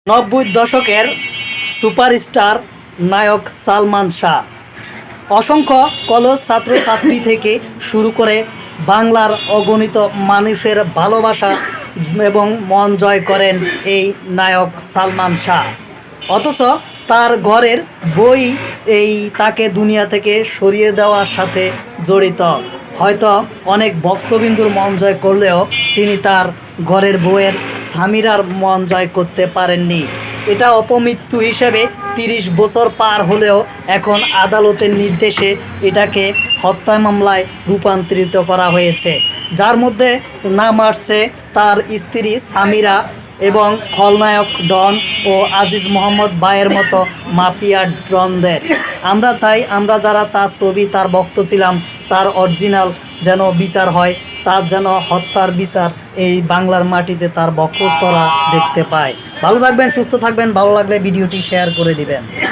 নব্বই দশকের সুপারস্টার নায়ক সালমান শাহ অসংখ্য কলেজ ছাত্রছাত্রী থেকে শুরু করে বাংলার অগণিত মানুষের ভালোবাসা এবং মন জয় করেন এই নায়ক সালমান শাহ। অথচ তার ঘরের বই তাকে দুনিয়া থেকে সরিয়ে দেওয়ার সাথে জড়িত। হয়তো অনেক ভক্তবিন্দুর মন জয় করলেও তিনি তার ঘরের বউয়ের সামিরার মন জয় করতে পারেননি। এটা অপমৃত্যু হিসেবে ৩০ বছর পার হলেও এখন আদালতের নির্দেশে এটাকে হত্যা মামলায় রূপান্তরিত করা হয়েছে, যার মধ্যে নাম আসছে তার স্ত্রী সামিরা এবং খলনায়ক ডন ও আজিজ মোহাম্মদ ভাইয়ের মতো মাফিয়া ডনদের। আমরা চাই, আমরা যারা তার ছবি, তার ভক্ত ছিলাম, তার অরিজিনাল যেন বিচার হয়, তার যেন হত্যার বিচার এই বাংলার মাটিতে তার ভক্তরা দেখতে পায়। ভালো থাকবেন, সুস্থ থাকবেন। ভালো লাগলে ভিডিওটি শেয়ার করে দিবেন।